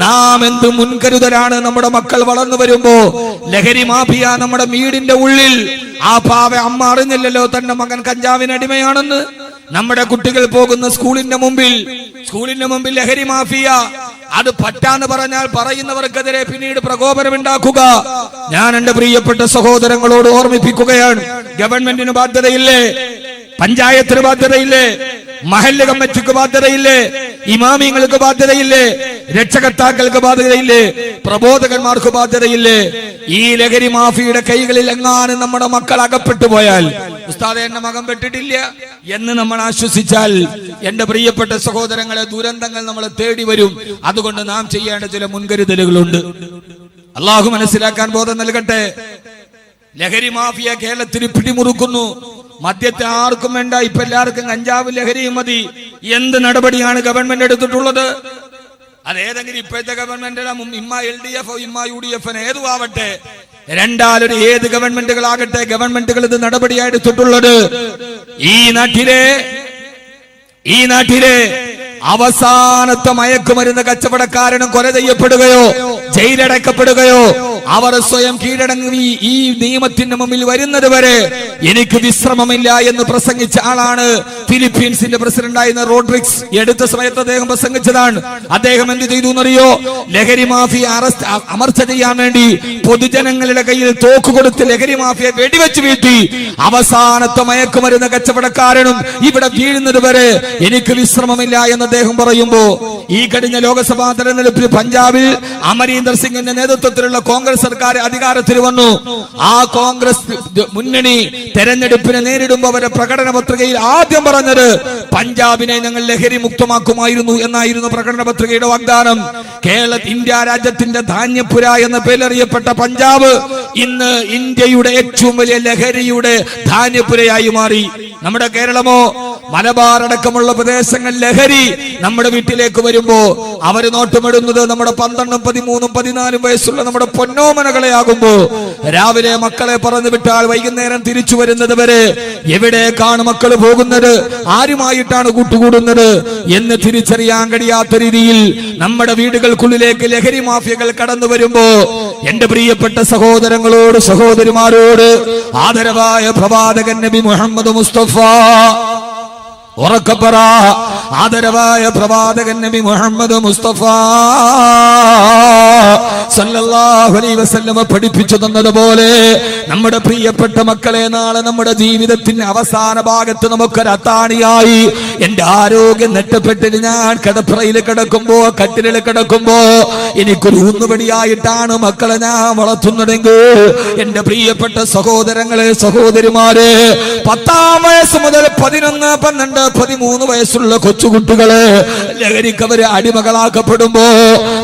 നാം എന്ത് മുൻകരുതലാണ് നമ്മുടെ മക്കൾ വളർന്നു വരുമ്പോ. ലഹരി മാഫിയ നമ്മുടെ വീടിന്റെ ഉള്ളിൽ, ആ പാവ അമ്മ അറിഞ്ഞില്ലല്ലോ തന്റെ മകൻ കഞ്ചാവിന് അടിമയാണെന്ന്. നമ്മുടെ കുട്ടികൾ പോകുന്ന സ്കൂളിന്റെ മുമ്പിൽ ലഹരി മാഫിയ. അത് പറ്റാന്ന് പറഞ്ഞാൽ പറയുന്നവർക്കെതിരെ പിന്നീട് പ്രകോപനം ഉണ്ടാക്കുക. ഞാൻ എന്റെ പ്രിയപ്പെട്ട സഹോദരങ്ങളോട് ഓർമ്മിപ്പിക്കുകയാണ്, ഗവൺമെന്റിന് ബാധ്യതയില്ലേ? പഞ്ചായത്തിന് ബാധ്യതയില്ലേ? മഹല്ല് കമ്മിറ്റിക്ക് ബാധ്യതയില്ലേ? ഇമാമിങ്ങൾക്ക് ബാധ്യതയില്ലേ? രക്ഷകർത്താക്കൾക്ക് ബാധ്യതയില്ലേ? പ്രബോധകന്മാർക്ക് ബാധ്യതയില്ലേ? ഈ ലഹരി മാഫിയുടെ കൈകളിൽ എങ്ങാനും നമ്മുടെ മക്കൾ അകപ്പെട്ടു പോയാൽ, ഉസ്താദെ എന്റെ മകൻ പെട്ടിട്ടില്ല എന്ന് നമ്മൾ ആശ്വസിച്ചാൽ, എന്റെ പ്രിയപ്പെട്ട സഹോദരങ്ങളെ, ദുരന്തങ്ങൾ നമ്മളെ തേടി വരും. അതുകൊണ്ട് നാം ചെയ്യേണ്ട ചില മുൻകരുതലുകളുണ്ട്. അള്ളാഹു മനസ്സിലാക്കാൻ ബോധം നൽകട്ടെ. ലഹരി മാഫിയ കേരളത്തിൽ പിടിമുറുക്കുന്നു. മദ്യത്തെ ആർക്കും വേണ്ട, ഇപ്പൊ എല്ലാവർക്കും കഞ്ചാവ് ലഹരിയും മതി. എന്ത് നടപടിയാണ് ഗവൺമെന്റ് എടുത്തിട്ടുള്ളത്? അതേതെങ്കിലും ഇപ്പോഴത്തെ ഗവൺമെന്റ്, ഇമ്മ LDF ഇമ്മ UDF ഏതും ആവട്ടെ, രണ്ടാലൊരു ഏത് ഗവൺമെന്റുകളാകട്ടെ, ഗവൺമെന്റുകൾ ഇത് നടപടിയായി എടുത്തിട്ടുള്ളത്. ഈ നാട്ടിലെ അവസാനത്തെ മയക്കുമരുന്ന് കച്ചവടക്കാരനും കൊല ചെയ്യപ്പെടുകയോ ജയിലടക്കപ്പെടുകയോ അവർ സ്വയം കീഴടങ്ങി ഈ നിയമത്തിന്റെ മുമ്പിൽ വരുന്നത് വരെ എനിക്ക് വിശ്രമമില്ല എന്ന് പ്രസംഗിച്ച ആളാണ് ഫിലിപ്പീൻസിന്റെ പ്രസിഡന്റായിരുന്ന റോഡ്രിക്സ്. എടുത്ത സമയത്ത് അദ്ദേഹം പ്രസംഗിച്ചതാണ്. അദ്ദേഹം എന്ത് ചെയ്തു എന്നറിയോ? ലഹരി മാഫിയ അമർച്ച ചെയ്യാൻ വേണ്ടി പൊതുജനങ്ങളുടെ കയ്യിൽ തോക്ക് കൊടുത്ത് ലഹരി മാഫിയെ വെടിവെച്ച് വീഴ്ത്തി. അവസാനത്തെ മയക്കുമരുന്ന് കച്ചവടക്കാരനും ഇവിടെ വീഴുന്നത് വരെ എനിക്ക് വിശ്രമമില്ല എന്ന് അദ്ദേഹം പറയുമ്പോ, ഈ കഴിഞ്ഞ ലോക്സഭാ തെരഞ്ഞെടുപ്പിൽ പഞ്ചാബിൽ അമരീന്ദർ സിംഗിന്റെ നേതൃത്വത്തിലുള്ള കോൺഗ്രസ് സർക്കാർ അധികാരത്തിൽ വന്നു. ആ കോൺഗ്രസ് മുന്നണി തെരഞ്ഞെടുപ്പിനെ നേരിടുമ്പോൾ അവരുടെ പ്രകടന പത്രികയിൽ ആദ്യം പറഞ്ഞത് പഞ്ചാബിനെ ഞങ്ങൾ ലഹരി മുക്തമാക്കുമായിരുന്നു എന്നായിരുന്നു പ്രകടന പത്രികയുടെ വാഗ്ദാനം. ഇന്ത്യ രാജ്യത്തിന്റെ ധാന്യപുര എന്ന പേരറിയപ്പെട്ട പഞ്ചാബ് ഇന്ന് ഇന്ത്യയുടെ ഏറ്റവും വലിയ ലഹരിയുടെ ധാന്യപുരയായി മാറി. നമ്മുടെ കേരളമോ മലബാർ അടക്കമുള്ള പ്രദേശങ്ങൾ ലഹരി നമ്മുടെ വീട്ടിലേക്ക് വരുമ്പോ അവര് നോട്ടമിടുന്നത് നമ്മുടെ 12, 13, 14 വയസ്സുള്ള നമ്മുടെ പൊന്നോമനകളെ ആകുമ്പോ, രാവിലെ മക്കളെ പറഞ്ഞു വിട്ടാൽ വൈകുന്നേരം തിരിച്ചു വരുന്നത് വരെ എവിടേക്കാണ് മക്കൾ പോകുന്നത്, ആരുമായിട്ടാണ് കൂട്ടുകൂടുന്നത് എന്ന് തിരിച്ചറിയാൻ കഴിയാത്ത രീതിയിൽ നമ്മുടെ വീടുകൾക്കുള്ളിലേക്ക് ലഹരി മാഫിയകൾ കടന്നു വരുമ്പോ, എന്റെ പ്രിയപ്പെട്ട സഹോദരങ്ങളോട് സഹോദരിമാരോട് ആദരവായ പ്രവാചകൻ നബി മുഹമ്മദ് മുസ്തഫ, ഉറക്കപ്പറ, ആദരവായ പ്രവാചകൻ നബി മുഹമ്മദ് മുസ്തഫ സല്ലല്ലാഹു അലൈഹി വസല്ലം പഠിപ്പിച്ചു തന്നതുപോലെ നമ്മുടെ പ്രിയപ്പെട്ട മക്കളെ നാളെ നമ്മുടെ ജീവിതത്തിന്റെ അവസാന ഭാഗത്ത് നമുക്കൊരു അത്താണിയായി, എന്റെ ആരോഗ്യം നെറ്റപ്പെട്ടിട്ട് ഞാൻ കിടപ്പറയിൽ കിടക്കുമ്പോ, കട്ടിലിൽ കിടക്കുമ്പോ എനിക്കൊരു ഊന്നുപടിയായിട്ടാണ് മക്കളെ ഞാൻ വളർത്തുന്നതെങ്കിൽ, എന്റെ പ്രിയപ്പെട്ട സഹോദരങ്ങളെ സഹോദരിമാരെ, 10-ാം വയസ്സ് മുതൽ 11, 12, 13 വയസ്സുള്ള കൊച്ചുകുട്ടികളെ ലഹരിക്കവര് അടിമകളാക്കപ്പെടുമ്പോ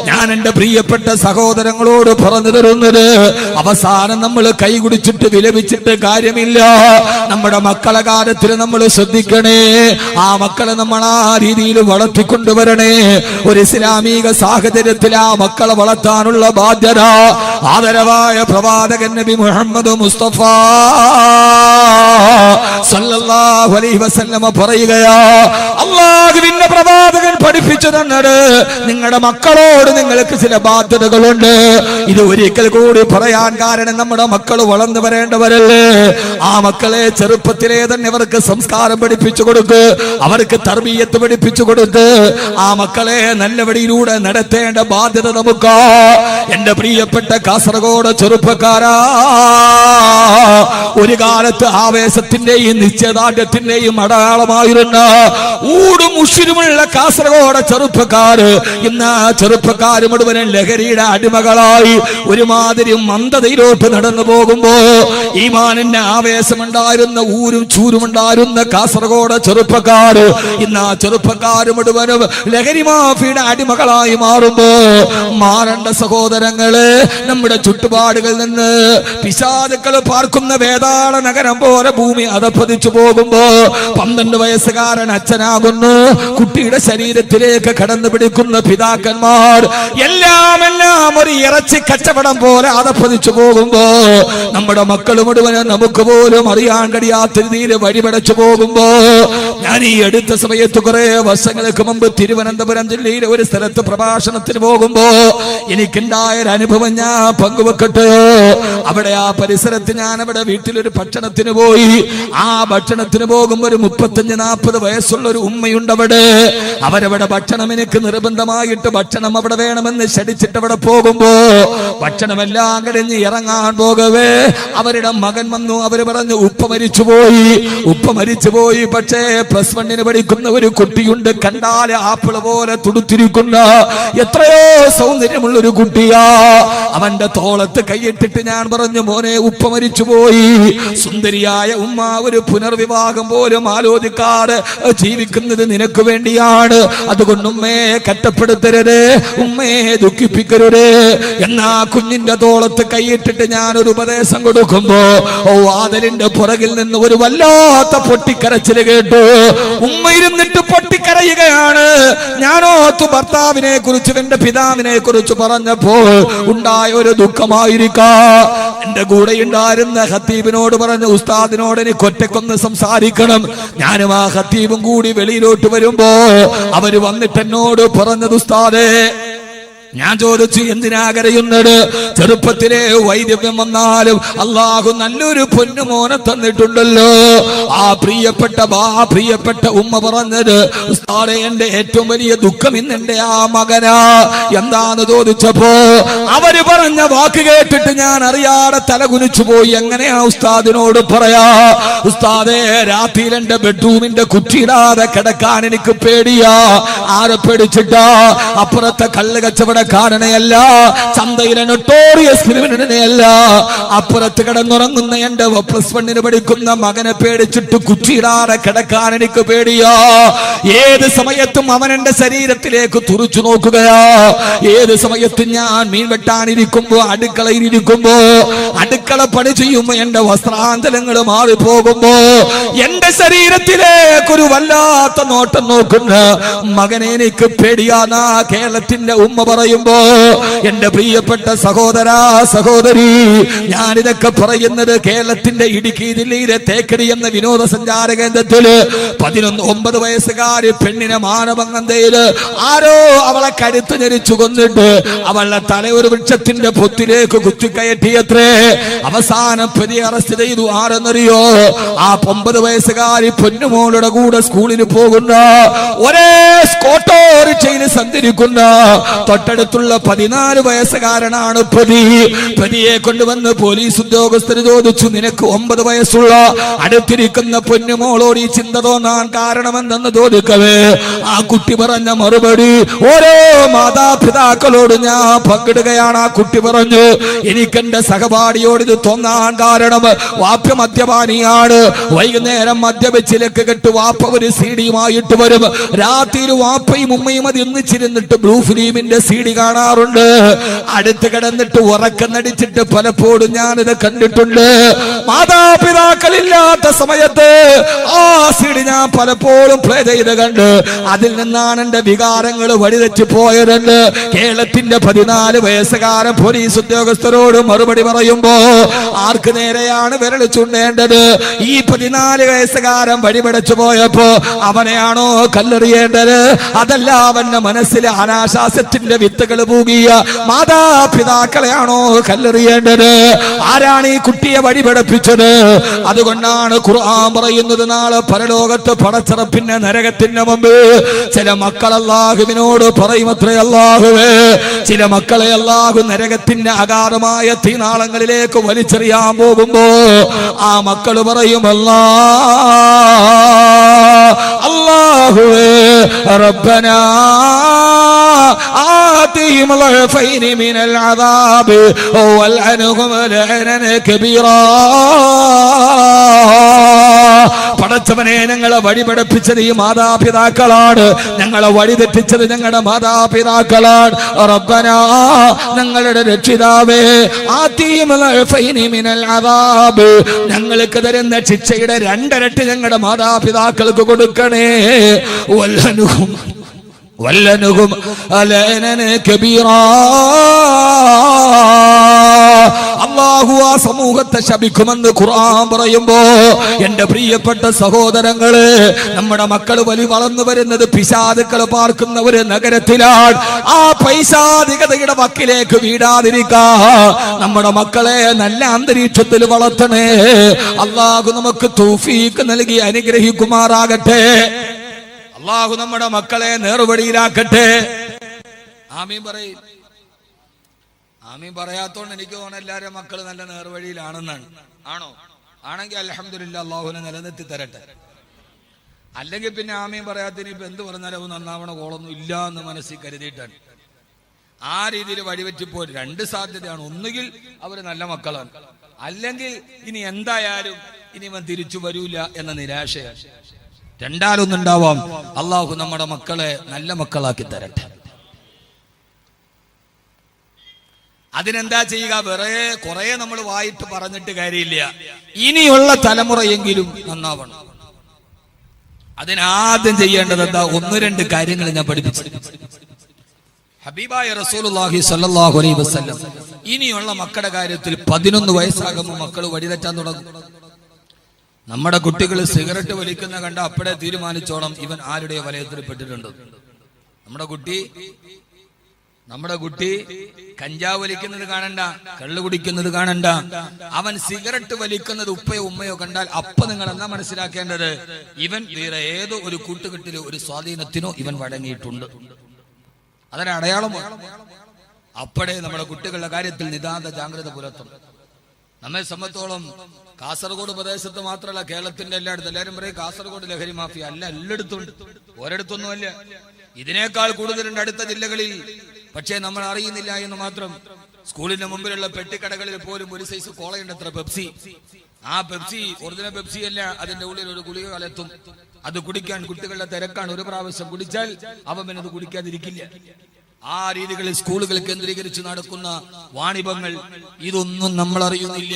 ഞാൻ എന്റെ പ്രിയപ്പെട്ട സഹോദരങ്ങളോട് പറഞ്ഞു തരുന്നത്, അവസാനം നമ്മൾ കൈകുടിച്ചിട്ട് വിലപിച്ചിട്ട് കാര്യമില്ല. നമ്മുടെ മക്കളെ കാര്യത്തിൽ നമ്മൾ ശ്രദ്ധിക്കണേ. ആ മക്കളെ നമ്മൾ ആ രീതിയിൽ വളർത്തിക്കൊണ്ടുവരണേ. ഒരു ഇസ്ലാമിക സാഹചര്യത്തിൽ ആ മക്കളെ വളർത്താനുള്ള ബാധ്യത ആദരവായ പ്രവാചകൻ നബി മുഹമ്മദ് മുസ്തഫ സല്ലല്ലാഹു അലൈഹി വസല്ലം പറയുകയാ, അല്ലാഹുവിന്റെ പ്രവാചകൻ പഠിപ്പിച്ചു തന്നത്, നിങ്ങളുടെ മക്കളോട് നിങ്ങൾക്ക് ചില ബാധ്യതകളുണ്ട്. ഇത് ഒരിക്കൽ കൂടി പറയാൻ കാരണം നമ്മുടെ മക്കൾ വളർന്നു വരേണ്ടവരല്ലേ. ആ മക്കളെ ചെറുപ്പത്തിലേ തന്നെ അവർക്ക് സംസ്കാരം പഠിപ്പിച്ചു കൊടുക്ക്, അവർക്ക് തർബീയത്ത് പഠിപ്പിച്ചു കൊടുത്ത് ആ മക്കളെ നല്ല വഴിയിലൂടെ നടത്തേണ്ട ബാധ്യത നമുക്ക്. എന്റെ പ്രിയപ്പെട്ട കാസർഗോഡ് ചെറുപ്പക്കാരാ, ഒരു കാലത്ത് ആവേശത്തിന്റെയും നിശ്ചയദാർഢ്യത്തിന്റെയും അടയാളമായിരുന്ന ഊടും ഉഷിരുമുള്ള കാസർഗോഡ് ചെറുപ്പക്കാര് ഇന്ന് ചെറുപ്പക്കാര് മുഴുവനും ലഹരിയുടെ അടിമകളായി ഒരുമാതിരി മന്ദതയിലോട്ട് നടന്നു പോകുമ്പോ, ഈമാനിന്റെ ആവേശമുണ്ടായിരുന്ന ഊരും ചൂരുമുണ്ടായിരുന്ന കാസർഗോഡ് ചെറുപ്പക്കാര് ഇന്ന് ആ ചെറുപ്പക്കാര് മുഴുവനും ലഹരി മാഫിയുടെ അടിമകളായി മാറുമ്പോ, മാറേണ്ട സഹോദരങ്ങളെ, നമ്മുടെ ചുറ്റുപാടുകളിൽ നിന്ന് പിശാചുക്കൾ പാർക്കുന്ന വേതാള നഗരം പോലെ ഭൂമി അധപ്പതിച്ചു പോകുമ്പോ 12 വയസ്സുകാരൻ അച്ഛനാകുന്നു, കുട്ടിയുടെ ശരീരത്തിലേക്ക് കടന്നു പിടിക്കുന്ന പിതാക്കന്മാർ എല്ലാം ഒരു ഇറച്ചി കച്ചവടം പോലെ അതപ്പതിച്ചു പോകുമ്പോ നമ്മുടെ മക്കൾ മുഴുവനും നമുക്ക് പോലും അറിയാൻ കഴിയാത്ത രീതിയിൽ വഴിപടച്ചു പോകുമ്പോ ഞാൻ ഈ അടുത്ത സമയത്ത് കുറെ വർഷങ്ങൾക്ക് മുമ്പ് തിരുവനന്തപുരം ജില്ലയിലെ ഒരു സ്ഥലത്ത് പ്രഭാഷണത്തിന് പോകുമ്പോ എനിക്കുണ്ടായ ഒരു അനുഭവം ഞാൻ പങ്കുവെക്കട്ടെ. അവിടെ ആ പരിസരത്ത് ഞാൻ അവിടെ വീട്ടിലൊരു ഭക്ഷണത്തിന് പോയി. ആ ഭക്ഷണത്തിന് പോകുമ്പോ ഒരു 35-40 വയസ്സുള്ള ഒരു ഉമ്മയുണ്ട് അവിടെ. അവരവിടെ ഭക്ഷണം എനിക്ക് നിർബന്ധമായിട്ട് ഭക്ഷണം അവിടെ വേണമെന്ന് ക്ഷണിച്ചിട്ട് അവിടെ പോകുമ്പോ ഭക്ഷണമെല്ലാം കഴിഞ്ഞ് ഇറങ്ങാൻ പോകവേ അവരുടെ മകൻ വന്നു. അവര് പറഞ്ഞു ഉപ്പ മരിച്ചുപോയി. പക്ഷേ +1 പഠിക്കുന്ന ഒരു കുട്ടിയുണ്ട്, കണ്ടാല് ആപ്പിള് പോലെ തുടുത്തിരിക്കുന്ന എത്രയോ സൗന്ദര്യമുള്ള ഒരു കുട്ടിയാ. അവന്റെ തോളത്ത് കൈയിട്ടിട്ട് ഞാൻ പറഞ്ഞു, മോനെ ഉപ്പ മരിച്ചുപോയി. സുന്ദരിയായ ഉമ്മ ഒരു പുനർവിവാഹം പോലും ആലോചിക്കാതെ ജീവിക്കുന്നത് നിനക്ക് വേണ്ടിയാണ്. അതുകൊണ്ട് ഉമ്മയെ കഷ്ടപ്പെടുത്തരുത്, ഉമ്മയെ ദുഃഖിപ്പിക്കരുത്. എന്നാ കുഞ്ഞിന്റെ തോളത്ത് കൈയിട്ടിട്ട് ഞാനൊരു ഉപദേശം കൊടുക്കുമ്പോ വാതിലിന്റെ പുറകിൽ നിന്ന് ഒരു വല്ലാത്ത പൊട്ടിക്കരച്ചില് കേട്ടു. ഉമ്മ ഇരുന്നിട്ട് പൊട്ടിക്കരയുകയാണ്. ഞാനോത്തു ഭർത്താവിനെ കുറിച്ച് എന്റെ പിതാവിനെ കുറിച്ച് പറഞ്ഞപ്പോൾ ഉണ്ടായ ഒരു ദുഃഖമായിരിക്കാം. എന്റെ കൂടെ ഉണ്ടായിരുന്ന ഖത്തീബിനോട് പറഞ്ഞു, ഉസ്താദിനോട് എനിക്ക് ഒറ്റക്കൊന്ന് സംസാരിക്കണം. ഞാനും ആ ഖത്തീബും കൂടി വെളിയിലോട്ട് വരുമ്പോ അവര് വന്നിട്ട് എന്നോട് പറഞ്ഞത്, ഉസ്താദേ, ഞാൻ ചോദിച്ചു എന്തിനാ കരയുന്നത്? ചെറുപ്പത്തിലെ വൈദ്യം വന്നാലും അള്ളാഹു നല്ലൊരു പൊന്നുമോനെ തന്നിട്ടുണ്ടല്ലോ. ആ പ്രിയപ്പെട്ട ഉമ്മ പറഞ്ഞത്, ഉസ്താദേ, എന്റെ ഏറ്റവും വലിയ ദുഃഖം ഇന്നെന്റെ ആ മകനാ. എന്താന്ന് ചോദിച്ചപ്പോ അവര് പറഞ്ഞ വാക്ക് കേട്ടിട്ട് ഞാൻ അറിയാതെ തലകുനിച്ചു പോയി. എങ്ങനെയാ ഉസ്താദിനോട് പറയാ? ഉസ്താദേ, രാത്രിയിൽ എന്റെ ബെഡ്റൂമിന്റെ കുറ്റിയിടാതെ കിടക്കാൻ എനിക്ക് പേടിയാ. ആരെ പേടിച്ചിട്ടാ? അപ്പുറത്തെ കള്ള് കച്ചവടക്കാരനെയല്ല, ചന്തയിലെ നൊട്ടോറിയസ് ക്രിമിനലിനെയല്ല, അപ്പുറത്ത് കിടന്നുറങ്ങുന്ന എന്റെ +1 പഠിക്കുന്ന മകനെ പേടിച്ചിട്ട് കുറ്റിയിടാതെ കിടക്കാൻ എനിക്ക് പേടിയാ. ഏത് സമയത്തും അവൻ എന്റെ ശരീരത്തിലേക്ക് തുറിച്ചു നോക്കുകയാ. ഏത് സമയത്തും ഞാൻ മീൻ വെട്ടാനിരിക്കുമ്പോ, അടുക്കളയിൽ ഇരിക്കുമ്പോ, അടുക്കള പണി ചെയ്യുമ്പോ എന്റെ വസ്ത്രാന്തരങ്ങൾ മാറിപ്പോകുമ്പോ എന്റെ ശരീരത്തിലേക്ക് ഒരു വല്ലാത്ത നോട്ടം നോക്കുന്ന മകനെ എനിക്ക് പേടിയാന്നാ കേരളത്തിന്റെ ഉമ്മ പറയുമ്പോ, എന്റെ പ്രിയപ്പെട്ട സഹോദരാ സഹോദരി, ഞാനിതൊക്കെ പറയുന്നത് കേരളത്തിന്റെ ഇടുക്കി ജില്ലയിലെ തേക്കടി എന്ന വിനോദസഞ്ചാര കേന്ദ്രത്തില് 19 വയസ്സുകാരി പെണ്ണിനെ മാനഭംഗന്തയില് ആരോ അവളെ കരുത്ത് ഞെരിച്ചു കൊന്നിട്ട് അവളുടെ തല ഒരു വൃക്ഷത്തിന്റെ പൊത്തിലേക്ക് കുത്തിക്കയറ്റിയത്രേ. അവസാനം പെരിയ അറസ്റ്റ് ചെയ്തു. ആരെന്നറിയോ? ആ 9 വയസ്സുകാരി പൊന്നുമോളുടെ കൂടെ സ്കൂളിൽ പോകുന്ന, ഒരേ ഓട്ടോറിക്ഷയിൽ സഞ്ചരിക്കുന്ന തൊട്ടടുത്തുള്ള 14 വയസ്സുകാരനാണ് പ്രതി. പ്രതിയെ കൊണ്ടുവന്ന് പോലീസ് ഉദ്യോഗസ്ഥർ ചോദിച്ചു, നിനക്ക് 9 വയസ്സുള്ള അടുത്തിരിക്കുന്ന പൊന്നുമോളോട് ഈ ചിന്ത തോന്നാൻ കാരണമെന്തെന്ന് ചോദിക്കവേ ആ കുട്ടി പറഞ്ഞ മറുപടി ഓരോ മാതാപിതാക്കളോട് ഞാൻ പങ്കിടുകയാണ്. ആ കുട്ടി പറഞ്ഞു, എനിക്കെന്റെ സഹപാഠിയോട് ഇത് തോന്നാൻ കാരണം വാപ്പ മദ്യപാനിയാണ്. വൈകുന്നേരം മദ്യവെച്ചിലേക്ക് കെട്ട് വാപ്പ ഒരു CD-യുമായിട്ട് വരും. രാത്രി വാപ്പയും ഉമ്മയും അത് ഒന്നിച്ചിരുന്നിട്ട് ബ്ലൂ ഫിലിമിന്റെ CD കാണാറുണ്ട്. അടുത്ത് കിടന്നിട്ട് ഉറക്കം നടിച്ചിട്ട് പലപ്പോഴും ഞാനിത് കണ്ടിട്ടുണ്ട്. മാതാപിതാക്കളില്ലാത്ത സമയത്ത് ആ CD ഞാൻ പലപ്പോഴും പ്ലേ ചെയ്ത് കണ്ട് അതിൽ നിന്നാണ് എന്റെ വികാരങ്ങൾ വഴിതെറ്റി പോയതെന്ന് കേരളത്തിന്റെ 14 വയസ്സുകാരൻ പോലീസ് ഉദ്യോഗസ്ഥരോട് മറുപടി പറയുമ്പോ ആർക്ക് നേരെയാണ് വിരൽ ചൂണ്ടേണ്ടത്? ഈ 14 വയസ്സുകാരൻ വഴിപടച്ചു പോയപ്പോ അവനെയാണോ കല്ലെറിയേണ്ടത്? അതല്ല, അവന്റെ മനസ്സിലെ അനാശാസ്യത്തിന്റെ വിത്തുകൾ പൂകിയ മാതാപിതാക്കളെയാണോ കല്ലെറിയേണ്ടത്? ആരാണ് ഈ കുട്ടിയെ വഴിപടപ്പിച്ചത്? അതുകൊണ്ടാണ് ഖുർആൻ പറയുന്നത്, നാളെ പരലോകത്ത് പടച്ചറപ്പിന്റെ നരകത്തിന്റെ മുമ്പ് ചില മക്കൾ അല്ലാഹുവിനോട് പറയുമത്രേ, അല്ലാഹുവേ, ചില മക്കളെ അല്ലാഹു നരകത്തിന്റെ അഗാധമായ തീനാളങ്ങളിലേക്ക് വലിച്ചെറിയാൻ പോകുമ്പോ ആ മക്കൾ പറയും, അല്ലാഹുവേ റബ്ബനാ ആതിഹിം ളഅഫൈന മിനൽ അദാബ് വൽഅൻഹും ലഅനൻ കബീറാ. പടച്ചവനെ, ഞങ്ങളെ വഴിപടപ്പിച്ചത് ഈ മാതാപിതാക്കളാണ്, ഞങ്ങളെ വഴിതെറ്റിച്ചത് ഞങ്ങളുടെ മാതാപിതാക്കളാണ്. റബ്ബനാ, ഞങ്ങളുടെ രക്ഷിതാവേ, ആതിഹിം ളഅഫൈന മിനൽ അദാബ്, ഞങ്ങൾക്ക് തരുന്ന ശിക്ഷയുടെ 2 ഇരട്ടി ഞങ്ങളുടെ മാതാപിതാക്കൾക്ക് കൊടുക്കണേ. വൽഅൻഹും വല്ലനുഹും അലനന കബീറാ. അല്ലാഹു ആ സമൂഹത്തെ ശപിക്കുമെന്ന് ഖുർആൻ പറയുമ്പോ എന്റെ പ്രിയപ്പെട്ട സഹോദരങ്ങള്, നമ്മുടെ മക്കൾ വളർന്നു വരുന്നത് പിശാചുക്കൾ പാർക്കുന്ന ഒരു നഗരത്തിലാണ്. ആ പൈശാചികതയുടെ വക്കിലേക്ക് വീടാതിരിക്കാ നമ്മുടെ മക്കളെ നല്ല അന്തരീക്ഷത്തിൽ വളർത്തണേ. അല്ലാഹു നമുക്ക് തൗഫീഖ് നൽകി അനുഗ്രഹിക്കുമാറാകട്ടെ. അല്ലാഹു നമ്മുടെ മക്കളെ നേർവഴിയിലാക്കട്ടെ. ആമീൻ പറയും. ആമീൻ പറയാത്തോണ്ട് എനിക്ക് തോന്നുന്നു എല്ലാവരും മക്കൾ നല്ല നേർവഴിയിലാണെന്നാണ്. ആണോ? ആണെങ്കിൽ അൽഹംദുലില്ലാ, അല്ലാഹുവിനെ നിലനിർത്തി തരട്ടെ. അല്ലെങ്കിൽ പിന്നെ ആമീൻ പറയാത്തതിന് ഇപ്പൊ എന്ത് പറഞ്ഞാലും അത് നന്നാവണ കോളൊന്നും ഇല്ല എന്ന് മനസ്സിൽ കരുതിയിട്ടാണ്. ആ രീതിയിൽ വഴിവെറ്റിപ്പോ രണ്ട് സാധ്യതയാണ്. ഒന്നുകിൽ അവര് നല്ല മക്കളാണ്, അല്ലെങ്കിൽ ഇനി എന്തായാലും ഇനി ഇവൻ തിരിച്ചു വരൂല എന്ന നിരാശയാണ്. രണ്ടാലൊന്നുണ്ടാവാം. അള്ളാഹു നമ്മുടെ മക്കളെ നല്ല മക്കളാക്കി തരട്ടെ. അതിനെന്താ ചെയ്യുക? വേറെ കുറെ നമ്മൾ വായിട്ട് പറഞ്ഞിട്ട് കാര്യമില്ല. ഇനിയുള്ള തലമുറയെങ്കിലും നന്നാവണം. അതിനാദ്യം ചെയ്യേണ്ടത് എന്താ? ഒന്ന് രണ്ട് കാര്യങ്ങൾ ഞാൻ പഠിപ്പിച്ചു. ഹബീബായ റസൂലുള്ളാഹി സ്വല്ലല്ലാഹു അലൈഹി വസല്ലം ഇനിയുള്ള മക്കളുടെ കാര്യത്തിൽ 11 വയസ്സാകുമ്പോൾ മക്കൾ വഴിതെറ്റാൻ തുടങ്ങും. നമ്മുടെ കുട്ടികൾ സിഗരറ്റ് വലിക്കുന്ന കണ്ട അപ്പോഴേ തീരുമാനിച്ചോണം ഇവൻ ആരുടെ വലയത്തിൽ പെട്ടിട്ടുണ്ട്. നമ്മുടെ കുട്ടി കഞ്ചാവ് വലിക്കുന്നത് കാണണ്ട, കള്ളു കുടിക്കുന്നത് കാണണ്ട, അവൻ സിഗരറ്റ് വലിക്കുന്നത് ഉപ്പയോ ഉമ്മയോ കണ്ടാൽ അപ്പൊ നിങ്ങൾ എന്നാ മനസ്സിലാക്കേണ്ടത്? ഇവൻ വേറെ ഏതോ ഒരു കൂട്ടുകെട്ടിലോ ഒരു സ്വാധീനത്തിനോ ഇവൻ വഴങ്ങിയിട്ടുണ്ട്. അതൊരു അടയാളമാണ്. അപ്പോഴേ നമ്മുടെ കുട്ടികളുടെ കാര്യത്തിൽ നിതാന്ത ജാഗ്രത പുലർത്തണം. നമ്മെ സംബന്ധിച്ചോളം കാസർഗോഡ് പ്രദേശത്ത് മാത്രമല്ല, കേരളത്തിന്റെ എല്ലായിടത്തും. എല്ലാവരും പറയും കാസർഗോഡ് ലഹരി മാഫിയ. അല്ല, എല്ലായിടത്തും ഉണ്ട്, ഒരിടത്തൊന്നുമല്ല. ഇതിനേക്കാൾ കൂടുതലുണ്ട് അടുത്ത ജില്ലകളിൽ. പക്ഷേ നമ്മൾ അറിയുന്നില്ല എന്ന് മാത്രം. സ്കൂളിന്റെ മുമ്പിലുള്ള പെട്ടിക്കടകളിൽ പോലും ഒരു സൈസ് കോളയുണ്ട്, അത്ര പെപ്സി. ആ പെപ്സി ഒറിജിനൽ പെപ്സി അല്ല, അതിന്റെ ഉള്ളിൽ ഒരു ഗുളിക കലർത്തും. അത് കുടിക്കാൻ കുട്ടികളുടെ തിരക്കാണ്. ഒരു പ്രാവശ്യം കുടിച്ചാൽ അവൻ അത് കുടിക്കാതിരിക്കില്ല. ആ രീതികളിൽ സ്കൂളുകൾ കേന്ദ്രീകരിച്ച് നടക്കുന്ന വാണിഭങ്ങൾ, ഇതൊന്നും നമ്മൾ അറിയുന്നില്ല.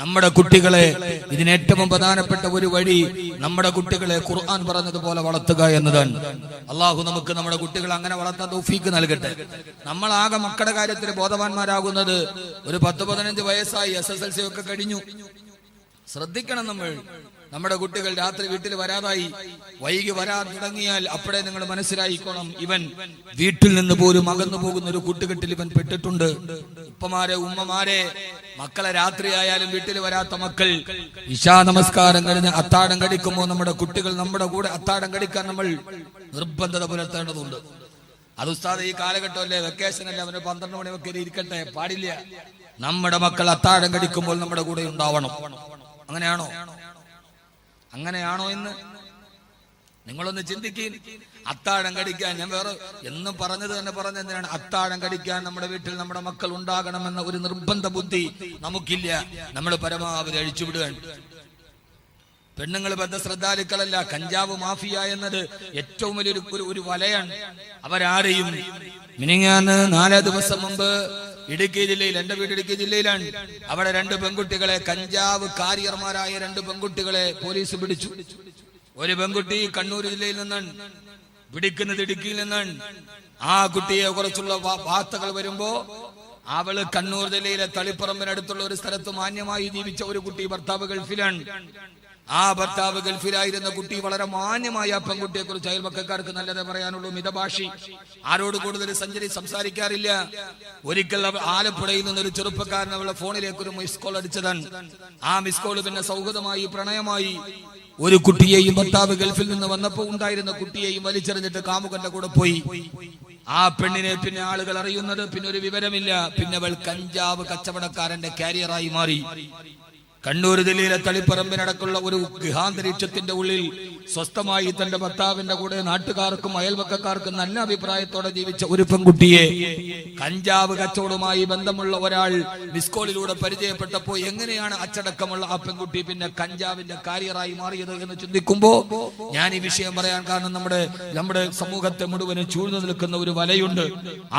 നമ്മുടെ കുട്ടികളെ ഇതിനേറ്റവും പ്രധാനപ്പെട്ട ഒരു വഴി നമ്മുടെ കുട്ടികളെ ഖുർആൻ പറഞ്ഞതുപോലെ വളർത്തുക എന്നതാണ്. അള്ളാഹു നമുക്ക് നമ്മുടെ കുട്ടികളെ അങ്ങനെ വളർത്താൻ തൗഫീക്ക് നൽകട്ടെ. നമ്മളാകെ മക്കളുടെ കാര്യത്തിൽ ബോധവാന്മാരാകുന്നത് ഒരു 10-15 വയസ്സായി, SSLC ഒക്കെ കഴിഞ്ഞു. ശ്രദ്ധിക്കണം നമ്മൾ. നമ്മുടെ കുട്ടികൾ രാത്രി വീട്ടിൽ വരാതായി, വൈകി വരാൻ തുടങ്ങിയാൽ അപ്പോഴേ നിങ്ങൾ മനസ്സിലായിക്കോണം ഇവൻ വീട്ടിൽ നിന്ന് പോലും അകന്നു പോകുന്ന ഒരു കൂട്ടുകെട്ടിൽ ഇവൻ പെട്ടിട്ടുണ്ട്. ഉപ്പമാരെ, ഉമ്മമാരെ, മക്കളെ രാത്രിയായാലും വീട്ടിൽ വരാത്ത മക്കൾ ഇശാ നമസ്കാരം കഴിഞ്ഞ് അത്താഴം കടിക്കുമ്പോൾ നമ്മുടെ കുട്ടികൾ നമ്മുടെ കൂടെ അത്താഴം കടിക്കാൻ നമ്മൾ നിർബന്ധത പുലർത്തേണ്ടതുണ്ട്. അത് ഉസ്താദ് ഈ കാലഘട്ടമല്ലേ, വെക്കേഷൻ അല്ലേ, അവന് 12 മണി വരെ ഇരിക്കട്ടെ, പാടില്ല. നമ്മുടെ മക്കൾ അത്താഴം കടിക്കുമ്പോൾ നമ്മുടെ കൂടെ ഉണ്ടാവണം. അങ്ങനെയാണോ എന്ന് നിങ്ങളൊന്ന് ചിന്തിക്കുക. അത്താഴം കടിക്കാൻ ഞാൻ വേറെ എന്നും പറഞ്ഞത് തന്നെ പറഞ്ഞെന്തിനാണ്? അത്താഴം കടിക്കാൻ നമ്മുടെ വീട്ടിൽ നമ്മുടെ മക്കൾ ഉണ്ടാകണമെന്ന ഒരു നിർബന്ധ ബുദ്ധി നമുക്കില്ല. നമ്മൾ പരമാവധി അഴിച്ചുവിടുകയാണ്. പെണ്ണുങ്ങൾ ബദ്ധ ശ്രദ്ധാലുക്കളല്ല. കഞ്ചാവ് മാഫിയ എന്നത് ഏറ്റവും വലിയൊരു വലയാണ്. അവരാരെയും മിനിങ്ങാന്ന് 4 ദിവസം മുമ്പ് ഇടുക്കി ജില്ലയിൽ, എന്റെ വീട് ഇടുക്കി ജില്ലയിലാണ്, അവിടെ 2 പെൺകുട്ടികളെ, കഞ്ചാവ് കാരിയർമാരായ 2 പെൺകുട്ടികളെ പോലീസ് പിടിച്ചു. ഒരു പെൺകുട്ടി കണ്ണൂർ ജില്ലയിൽ നിന്നാണ്, പിടിക്കുന്നത് ഇടുക്കിയിൽ നിന്നാണ്. ആ കുട്ടിയെ കുറിച്ചുള്ള വാർത്തകൾ വരുമ്പോ അവള് കണ്ണൂർ ജില്ലയിലെ തളിപ്പറമ്പിനടുത്തുള്ള ഒരു സ്ഥലത്ത് മാന്യമായി ജീവിച്ച ഒരു കുട്ടി, ഭർത്താവ് ഗൾഫിലാണ്. ആ ഭർത്താവ് ഗൾഫിലായിരുന്ന കുട്ടി വളരെ മാന്യമായ ആ പെൺകുട്ടിയെ കുറിച്ച് അയൽവക്കക്കാർക്ക് നല്ലതേ പറയാനുള്ളൂ. മിതഭാഷി, ആരോട് കൂടുതൽ സംസാരിക്കാറില്ല. ഒരിക്കൽ ആലപ്പുഴയിൽ നിന്നൊരു ചെറുപ്പക്കാരൻ അവളുടെ ഫോണിലേക്ക് ഒരു മിസ് കോൾ അടിച്ചതാണ്. ആ മിസ് കോൾ പിന്നെ സൗഹൃദമായി, പ്രണയമായി. ഒരു കുട്ടിയെയും ഭർത്താവ് ഗൾഫിൽ നിന്ന് വന്നപ്പോ ഉണ്ടായിരുന്ന കുട്ടിയെയും വലിച്ചെറിഞ്ഞിട്ട് കാമുകന്റെ കൂടെ പോയി. ആ പെണ്ണിനെ പിന്നെ ആളുകൾ അറിയുന്നത് പിന്നെ ഒരു വിവരമില്ല. പിന്നെ അവൾ കഞ്ചാവ് കച്ചവടക്കാരന്റെ കാരിയറായി മാറി. കണ്ണൂർ ജില്ലയിലെ തളിപ്പറമ്പിനടക്കുള്ള ഒരു ഗൃഹാന്തരീക്ഷത്തിന്റെ ഉള്ളിൽ സ്വസ്ഥമായി തന്റെ ഭർത്താവിന്റെ കൂടെ നാട്ടുകാർക്കും അയൽവക്കക്കാർക്കും നല്ല അഭിപ്രായത്തോടെ ജീവിച്ച ഒരു പെൺകുട്ടിയെ കഞ്ചാവ് കച്ചവടവുമായി ബന്ധമുള്ള ഒരാൾ മിസ്കോളിലൂടെ പരിചയപ്പെട്ടപ്പോ എങ്ങനെയാണ് അച്ചടക്കമുള്ള ആ പെൺകുട്ടി പിന്നെ കഞ്ചാവിന്റെ കാരിയറായി മാറിയത് എന്ന് ചിന്തിക്കുമ്പോ ഞാൻ ഈ വിഷയം പറയാൻ കാരണം നമ്മുടെ സമൂഹത്തെ മുഴുവനും ചൂഴ്ന്നു നിൽക്കുന്ന ഒരു വലയുണ്ട്.